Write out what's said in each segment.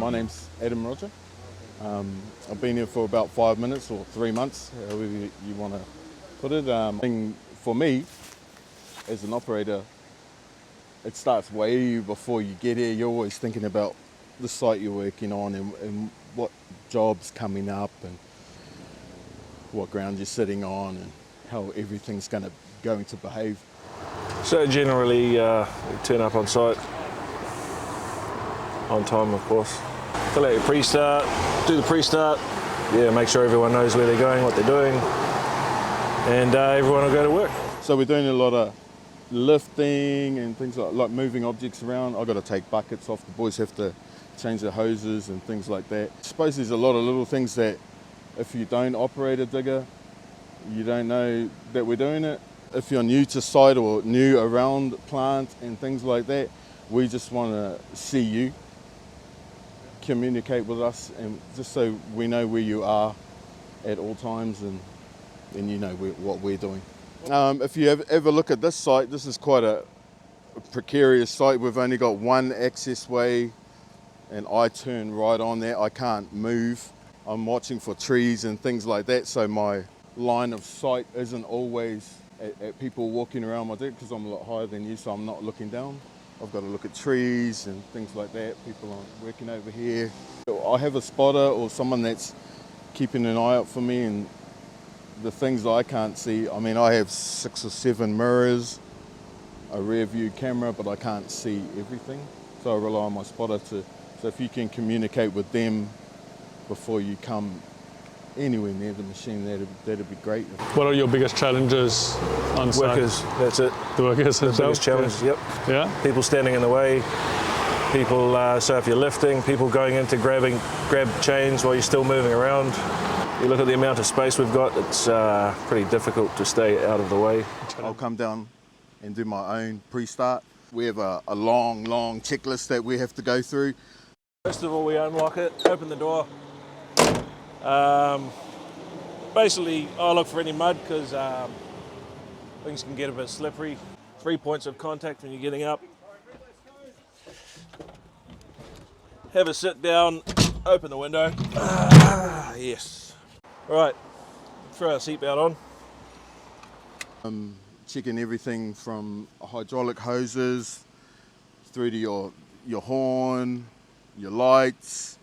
My name's Adam Roger. I've been here for about 5 minutes or 3 months, however you want to put it. For me, as an operator, it starts way before you get here. You're always thinking about the site you're working on and what job's coming up and what ground you're sitting on and how everything's going to behave. So generally, turn up on site on time, of course. Fill out your pre-start, do the pre-start. Yeah, make sure everyone knows where they're going, what they're doing, and everyone will go to work. So we're doing a lot of lifting and things like moving objects around. I've got to take buckets off. The boys have to change their hoses and things like that. I suppose there's a lot of little things that if you don't operate a digger, you don't know that we're doing it. If you're new to site or new around plant and things like that, we just want to see you, communicate with us, and just so we know where you are at all times and you know what we're doing. If you ever look at this site, this is quite a precarious site. We've only got one access way and I turn right on there. I can't move. I'm watching for trees and things like that, so my line of sight isn't always at people walking around my deck because I'm a lot higher than you, so I'm not looking down. I've got to look at trees and things like that. People are working over here. I have a spotter or someone that's keeping an eye out for me and the things that I can't see. I mean, I have 6 or 7 mirrors, a rear view camera, but I can't see everything. So I rely on my spotter so if you can communicate with them before you come anywhere near the machine, that'd be great. What are your biggest challenges on site? Workers, that's it. The workers The biggest challenges, yep. Yeah? People standing in the way, people, so if you're lifting, people going in to grab chains while you're still moving around. You look at the amount of space we've got, it's pretty difficult to stay out of the way. I'll come down and do my own pre-start. We have a long checklist that we have to go through. First of all, we unlock it, open the door. Basically, I look for any mud because things can get a bit slippery. 3 points of contact when you're getting up. Have a sit down, open the window. Yes. Right, throw our seatbelt on. Checking everything from hydraulic hoses through to your horn, your lights,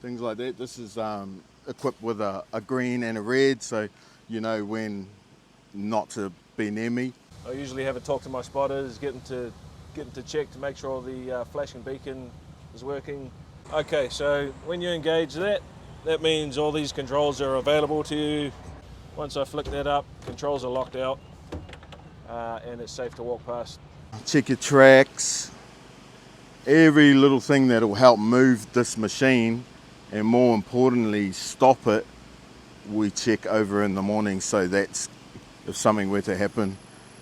things like that. This is equipped with a green and a red, so you know when not to be near me. I usually have a talk to my spotters, get them to check to make sure the flashing beacon is working. Okay, so when you engage that means all these controls are available to you. Once I flick that up, controls are locked out and it's safe to walk past. Check your tracks, every little thing that will help move this machine, and more importantly stop it, we check over in the morning, so that's, if something were to happen,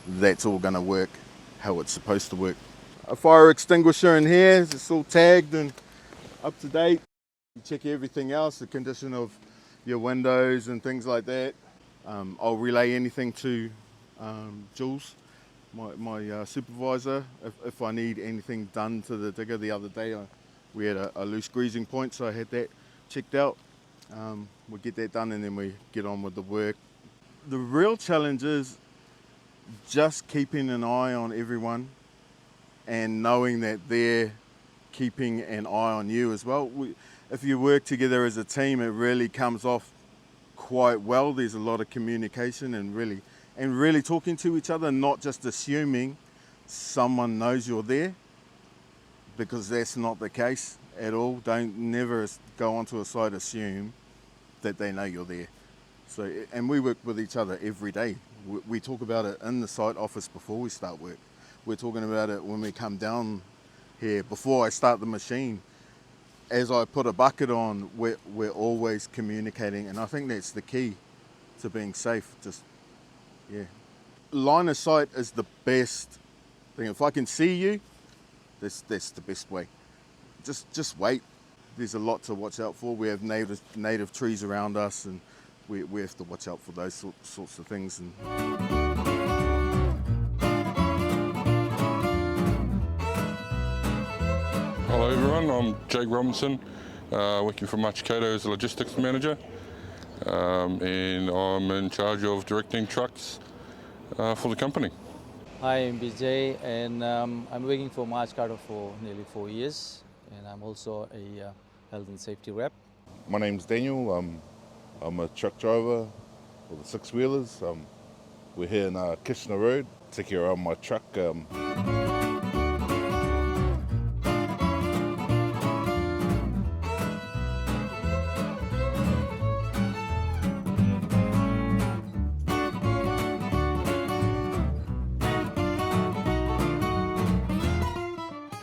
that's all going to work how it's supposed to work. A fire extinguisher in here, it's all tagged and up to date. You check everything else, the condition of your windows and things like that. I'll relay anything to Jules, my supervisor, if I need anything done to the digger. The other day we had a loose greasing point, so I had that checked out. We get that done and then we get on with the work. The real challenge is just keeping an eye on everyone and knowing that they're keeping an eye on you as well. If you work together as a team, it really comes off quite well. There's a lot of communication and really talking to each other, not just assuming someone knows you're there, because that's not the case at all. Never go onto a site assume that they know you're there. So, and we work with each other every day. We talk about it in the site office before we start work. We're talking about it when we come down here, before I start the machine. As I put a bucket on, we're always communicating, and I think that's the key to being safe. Line of sight is the best thing. If I can see you, that's the best way. Just wait. There's a lot to watch out for. We have native trees around us, and we have to watch out for those sorts of things. Hello everyone, I'm Jake Robinson. working for March Cato as a logistics manager, and I'm in charge of directing trucks for the company. Hi, I'm BJ, and I'm working for March Cato for nearly 4 years, and I'm also a health and safety rep. My name's Daniel. I'm a truck driver for the six-wheelers. We're here in Kitchener Road. Take care of my truck.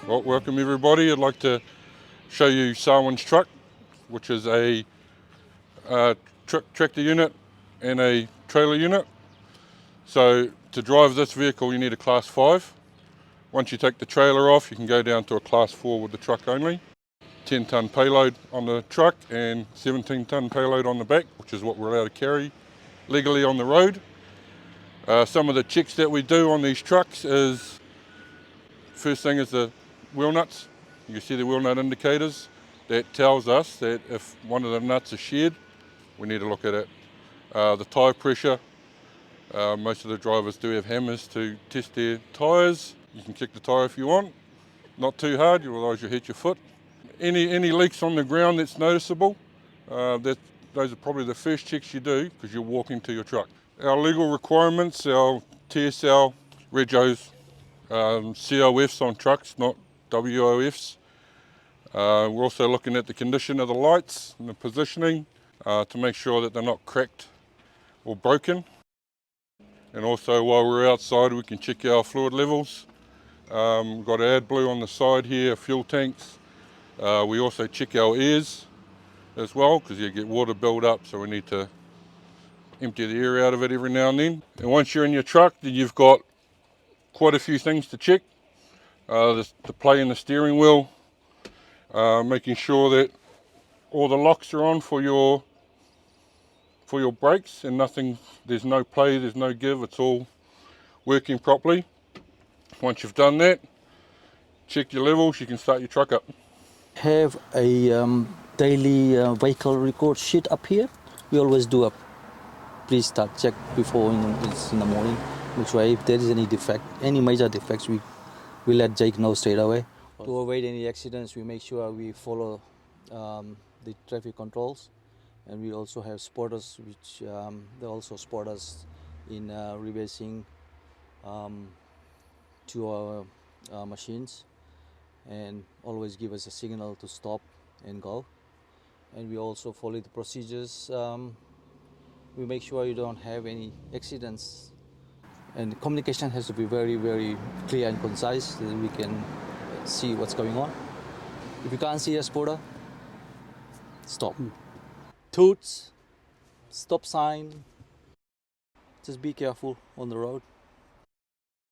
Well, welcome everybody. I'd like to show you Sarwin's truck, which is a tractor unit and a trailer unit. So to drive this vehicle you need a class 5. Once you take the trailer off you can go down to a class 4 with the truck only. 10 tonne payload on the truck and 17 tonne payload on the back, which is what we're allowed to carry legally on the road. Some of the checks that we do on these trucks is, first thing is the wheel nuts. You see the wheel nut indicators. That tells us that if one of the nuts is shared, we need to look at it. The tyre pressure. Most of the drivers do have hammers to test their tyres. You can kick the tyre if you want. Not too hard, otherwise you'll hit your foot. Any leaks on the ground that's noticeable, those are probably the first checks you do because you're walking to your truck. Our legal requirements, our TSL, Regos, COFs on trucks, not WOFs. We're also looking at the condition of the lights and the positioning to make sure that they're not cracked or broken. And also while we're outside we can check our fluid levels. We've got AdBlue on the side here, fuel tanks. We also check our airs as well because you get water build up, so we need to empty the air out of it every now and then. And once you're in your truck, then you've got quite a few things to check. The play in the steering wheel, making sure that all the locks are on for your brakes and there's no play, there's no give, it's all working properly. Once you've done that, check your levels, you can start your truck up. Have a daily vehicle record sheet up here. We always do a pre-start check before in the morning. Make sure if there is any defect, any major defects, we let Jake know straight away. To avoid any accidents, we make sure we follow the traffic controls, and we also have spotters, which they also spot us in reversing to our machines, and always give us a signal to stop and go. And we also follow the procedures. We make sure you don't have any accidents, and communication has to be very, very clear and concise so that we can see what's going on. If you can't see a spotter, stop. Toots, stop sign, just be careful on the road.